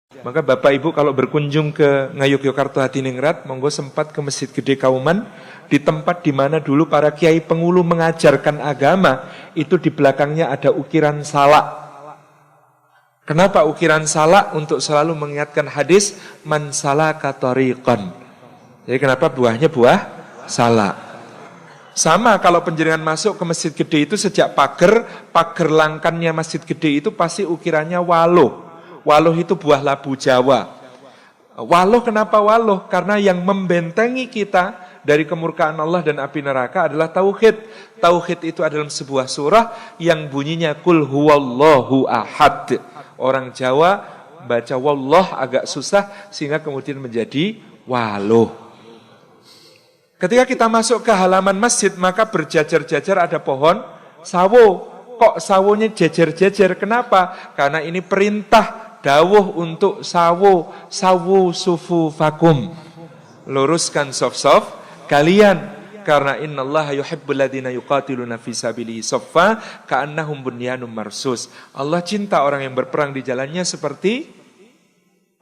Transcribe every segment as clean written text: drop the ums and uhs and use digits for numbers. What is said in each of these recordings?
Maka Bapak Ibu kalau berkunjung ke Ngayogyakarta Hadiningrat, monggo sempat ke Masjid Gede Kauman, di tempat di mana dulu para kiai pengulu mengajarkan agama, itu di belakangnya ada ukiran salak. Kenapa ukiran salak? Untuk selalu mengingatkan hadis man salaka tariqan. Jadi kenapa buahnya buah salak? Sama kalau penjenengan masuk ke Masjid Gede itu sejak pagar langkannya Masjid Gede itu pasti ukirannya waluh. Waluh itu buah labu Jawa. Waluh kenapa waluh? Karena yang membentengi kita dari kemurkaan Allah dan api neraka adalah tauhid. Tauhid itu adalah sebuah surah yang bunyinya kul huwallahu ahad. Orang Jawa baca wallah agak susah sehingga kemudian menjadi waluh. Ketika kita masuk ke halaman masjid maka berjajar-jajar ada pohon sawo. Kok sawonya jejer-jejer? Kenapa? Karena ini perintah dawuh untuk sawo sufu fakum. Luruskan saf-saf kalian. Karena innallaha yuhibbul ladzina yuqatiluna fi sabilihi saffa ka'annahum bunyanun marsus. Allah cinta orang yang berperang di jalannya seperti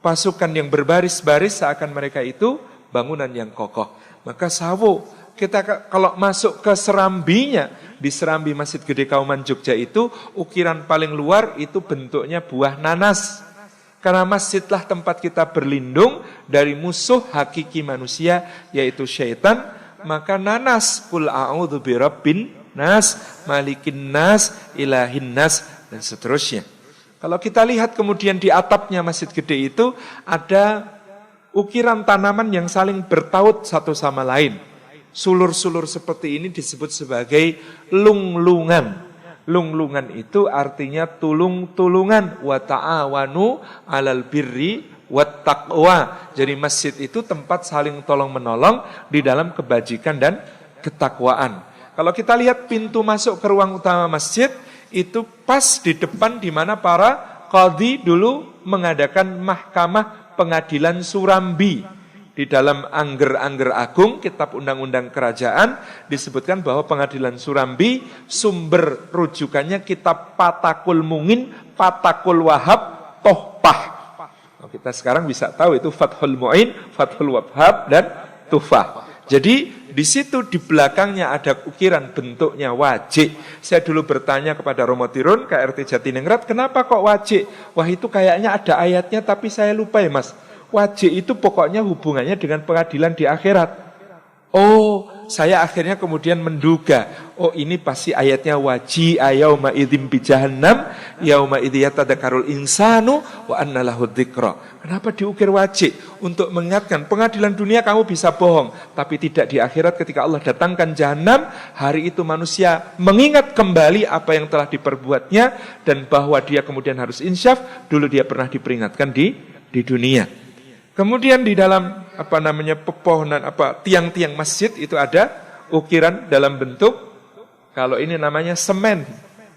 pasukan yang berbaris-baris seakan mereka itu bangunan yang kokoh. Maka sawo, kita kalau masuk ke serambinya, di serambi Masjid Gede Kauman Jogja itu, ukiran paling luar itu bentuknya buah nanas. Karena masjidlah tempat kita berlindung dari musuh hakiki manusia, yaitu syaitan. Maka nanas, kul a'udzu birabbin nas, malikin nas, ilahin nas, dan seterusnya. Kalau kita lihat kemudian di atapnya Masjid Gede itu ada ukiran tanaman yang saling bertaut satu sama lain. Sulur-sulur seperti ini disebut sebagai lunglungan. Lunglungan itu artinya tulung-tulungan. Wa ta'awanu 'alal birri wat taqwa. Jadi masjid itu tempat saling tolong menolong di dalam kebajikan dan ketakwaan. Kalau kita lihat pintu masuk ke ruang utama masjid itu pas di depan di mana para qadhi dulu mengadakan mahkamah pengadilan Surambi. Di dalam Angger-Angger Agung, kitab undang-undang kerajaan, disebutkan bahwa pengadilan Surambi sumber rujukannya kitab Patakul Mungin, Patakul Wahab, Tohpah. Kita sekarang bisa tahu itu Fathul Mu'in, Fathul Wahab, dan Tufah. Jadi di situ di belakangnya ada ukiran bentuknya wajik. Saya dulu bertanya kepada Romo Tirun, KRT Jatiningrat, kenapa kok wajik? Wah itu kayaknya ada ayatnya tapi saya lupa ya mas. Wajik itu pokoknya hubungannya dengan pengadilan di akhirat. Oh, saya akhirnya kemudian menduga, oh ini pasti ayatnya waji'a yauma idzim bi jahannam yauma idzi yatadzakarul insanu wa anna lahu dzikra. Kenapa diukir wajik? Untuk mengingatkan pengadilan dunia kamu bisa bohong, tapi tidak di akhirat ketika Allah datangkan jahanam, hari itu manusia mengingat kembali apa yang telah diperbuatnya dan bahwa dia kemudian harus insyaf, dulu dia pernah diperingatkan di dunia. Kemudian di dalam pepohonan tiang-tiang masjid itu ada ukiran dalam bentuk, kalau ini namanya semen.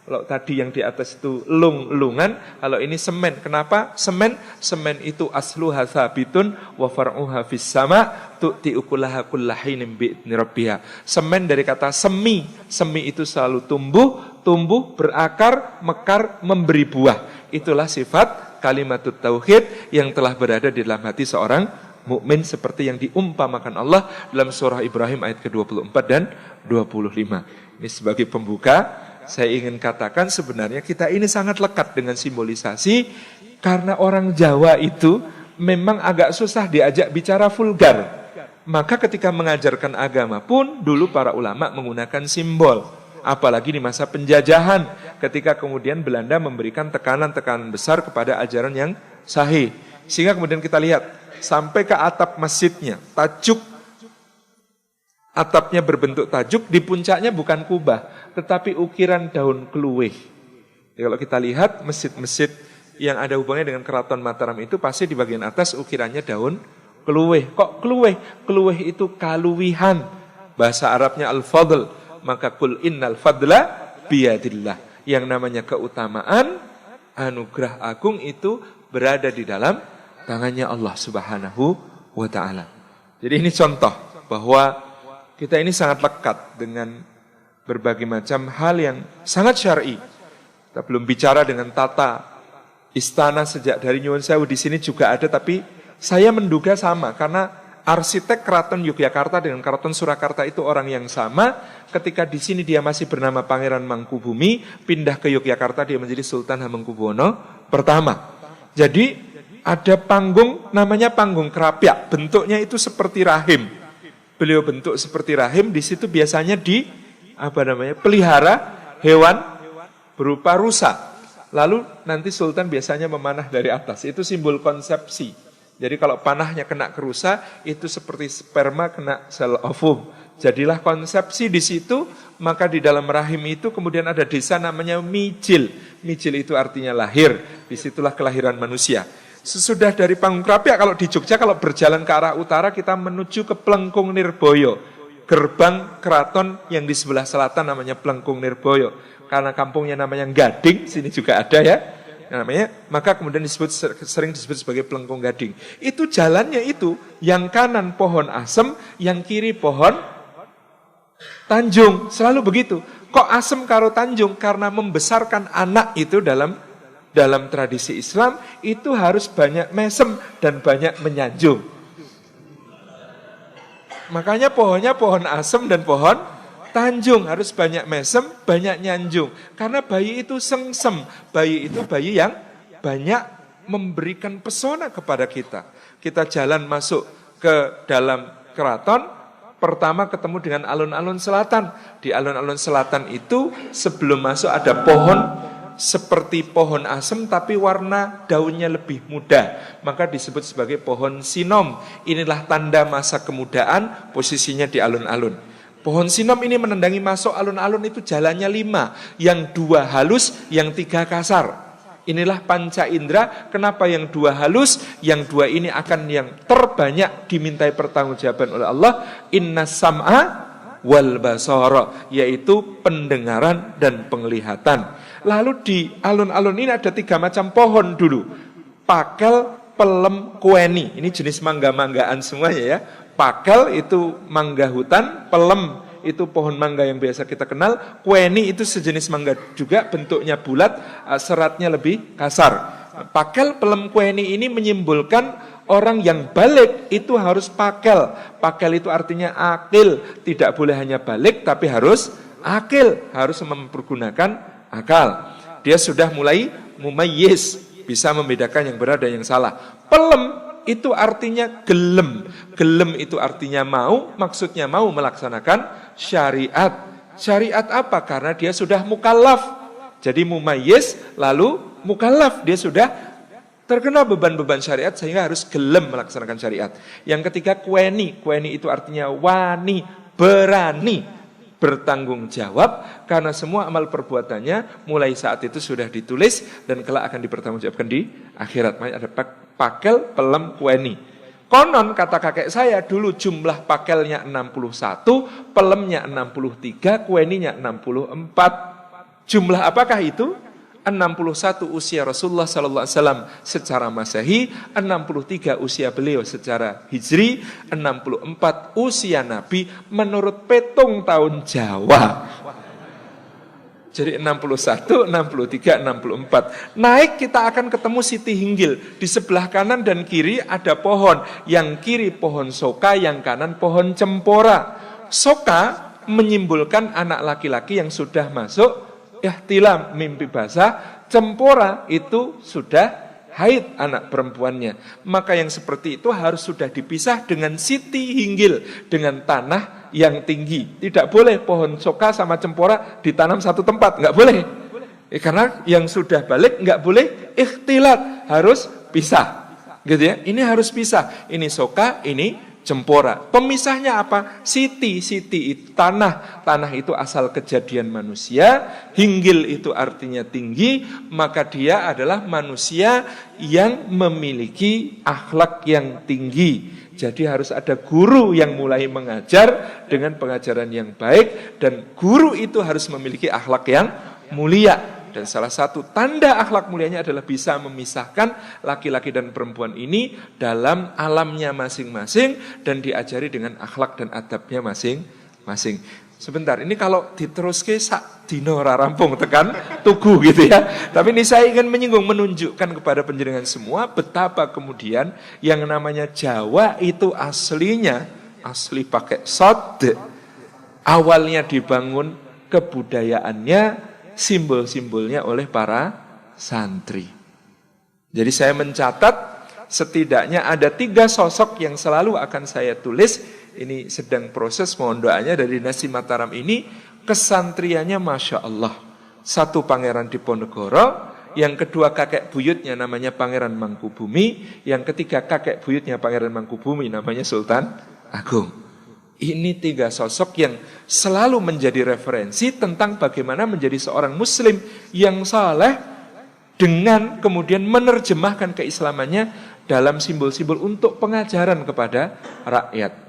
Kalau tadi yang di atas itu lungan, kalau ini semen. Kenapa semen? Semen itu asluha tsabitun wa far'uha fis sama tu'ti ukulaha kullahinin bi'idzni rabbiha. Semen dari kata semi. Semi itu selalu tumbuh, berakar, mekar, memberi buah. Itulah sifat kalimatut tauhid yang telah berada di dalam hati seorang mukmin seperti yang diumpamakan Allah dalam surah Ibrahim ayat ke-24 dan 25. Ini sebagai pembuka, saya ingin katakan sebenarnya kita ini sangat lekat dengan simbolisasi karena orang Jawa itu memang agak susah diajak bicara vulgar. Maka ketika mengajarkan agama pun dulu para ulama menggunakan simbol. Apalagi di masa penjajahan ketika kemudian Belanda memberikan tekanan-tekanan besar kepada ajaran yang sahih. Sehingga kemudian kita lihat sampai ke atap masjidnya, tajuk atapnya berbentuk tajuk, di puncaknya bukan kubah, tetapi ukiran daun keluih. Jadi kalau kita lihat masjid-masjid yang ada hubungannya dengan Keraton Mataram itu pasti di bagian atas ukirannya daun keluih. Kok keluih? Keluih itu kaluwihan. Bahasa Arabnya al-fadl. Maka kul innal fadla biyadillah. Yang namanya keutamaan, anugerah agung itu berada di dalam tangannya Allah Subhanahu wa ta'ala. Jadi ini contoh bahwa kita ini sangat lekat dengan berbagai macam hal yang sangat syar'i. Kita belum bicara dengan tata istana sejak dari Nyuwun Sewu di sini juga ada, tapi saya menduga sama karena arsitek Keraton Yogyakarta dengan Keraton Surakarta itu orang yang sama. Ketika di sini dia masih bernama Pangeran Mangkubumi, pindah ke Yogyakarta dia menjadi Sultan Hamengkubuwono pertama. Jadi ada panggung namanya panggung Krapyak, bentuknya itu seperti rahim. Beliau bentuk seperti rahim, di situ biasanya pelihara hewan berupa rusa. Lalu nanti Sultan biasanya memanah dari atas, itu simbol konsepsi. Jadi kalau panahnya kena ke rusa, itu seperti sperma kena sel ovum. Jadilah konsepsi di situ, maka di dalam rahim itu kemudian ada desa namanya Mijil. Mijil itu artinya lahir, disitulah kelahiran manusia. Sesudah dari panggung Krapyak, kalau di Jogja, kalau berjalan ke arah utara, kita menuju ke Plengkung Nirboyo. Gerbang keraton yang di sebelah selatan namanya Plengkung Nirboyo. Karena kampungnya namanya Gading, sini juga ada ya. Namanya, maka kemudian sering disebut sebagai Plengkung Gading. Itu jalannya itu, yang kanan pohon asem, yang kiri pohon tanjung. Selalu begitu. Kok asem karo tanjung? Karena membesarkan anak itu dalam tradisi Islam, itu harus banyak mesem dan banyak menyanjung. Makanya pohonnya pohon asem dan pohon tanjung, harus banyak mesem, banyak nyanjung. Karena bayi itu sengsem, bayi itu bayi yang banyak memberikan pesona kepada kita. Kita jalan masuk ke dalam keraton, pertama ketemu dengan alun-alun selatan. Di alun-alun selatan itu sebelum masuk ada pohon seperti pohon asem tapi warna daunnya lebih muda. Maka disebut sebagai pohon sinom. Inilah tanda masa kemudaan, posisinya di alun-alun. Pohon sinom ini menendangi masuk alun-alun itu jalannya 5, yang 2 halus, yang 3 kasar. Inilah panca indera, kenapa yang 2 halus, yang 2 ini akan yang terbanyak dimintai pertanggungjawaban oleh Allah, inna sam'a wal basara, yaitu pendengaran dan penglihatan. Lalu di alun-alun ini ada 3 macam pohon dulu. Pakel, pelem, kueni. Ini jenis mangga-manggaan semuanya ya. Pakel itu mangga hutan, pelem itu pohon mangga yang biasa kita kenal, kueni itu sejenis mangga juga, bentuknya bulat, seratnya lebih kasar. Pakel, pelem, kueni ini menyimbolkan orang yang balik itu harus pakel. Pakel itu artinya akil, tidak boleh hanya balik tapi harus akil, harus mempergunakan akal. Dia sudah mulai mumayyiz, bisa membedakan yang benar dan yang salah. Pelem itu artinya gelem. Gelem itu artinya mau, maksudnya mau melaksanakan syariat. Syariat apa? Karena dia sudah mukallaf. Jadi mumayyiz lalu mukallaf, dia sudah terkena beban-beban syariat sehingga harus gelem melaksanakan syariat. Yang ketiga kueni. Kueni itu artinya wani, berani, bertanggung jawab karena semua amal perbuatannya mulai saat itu sudah ditulis dan kelak akan dipertanggungjawabkan di akhirat. Makanya ada pakel, pelem, kueni. Konon kata kakek saya dulu jumlah pakelnya 61, pelemnya 63, kueninya 64. Jumlah apakah itu? 61 usia Rasulullah SAW secara Masehi, 63 usia beliau secara Hijri, 64 usia Nabi menurut petung tahun Jawa. Jadi 61, 63, 64. Naik kita akan ketemu Siti Hinggil. Di sebelah kanan dan kiri ada pohon. Yang kiri pohon soka, yang kanan pohon cempora. Soka menyimbolkan anak laki-laki yang sudah masuk ihtilam, mimpi basah. Cempora itu sudah haid anak perempuannya. Maka yang seperti itu harus sudah dipisah dengan Siti Hinggil, dengan tanah yang tinggi. Tidak boleh pohon soka sama cempora ditanam satu tempat, nggak boleh. Karena yang sudah balik nggak boleh ikhtilat, harus pisah. Gitu ya. Ini harus pisah. Ini soka, ini cempora. Pemisahnya apa? Siti itu tanah. Tanah itu asal kejadian manusia. Hinggil itu artinya tinggi. Maka dia adalah manusia yang memiliki akhlak yang tinggi. Jadi harus ada guru yang mulai mengajar dengan pengajaran yang baik. Dan guru itu harus memiliki akhlak yang mulia. Dan salah satu tanda akhlak mulianya adalah bisa memisahkan laki-laki dan perempuan ini dalam alamnya masing-masing dan diajari dengan akhlak dan adabnya masing-masing. Sebentar, ini kalau diteruske sak dino ora rampung tekan tugu gitu ya. Tapi ini saya ingin menyinggung, menunjukkan kepada penjenengan semua betapa kemudian yang namanya Jawa itu aslinya asli pakai sod. Awalnya dibangun kebudayaannya, simbol-simbolnya oleh para santri. Jadi saya mencatat setidaknya ada 3 sosok yang selalu akan saya tulis. Ini sedang proses, mohon doanya dari Nasi Mataram ini. Kesantriannya Masya Allah. 1 Pangeran Diponegoro, yang kedua kakek buyutnya namanya Pangeran Mangkubumi, yang ketiga kakek buyutnya Pangeran Mangkubumi namanya Sultan Agung. Ini 3 sosok yang selalu menjadi referensi tentang bagaimana menjadi seorang muslim yang saleh dengan kemudian menerjemahkan keislamannya dalam simbol-simbol untuk pengajaran kepada rakyat.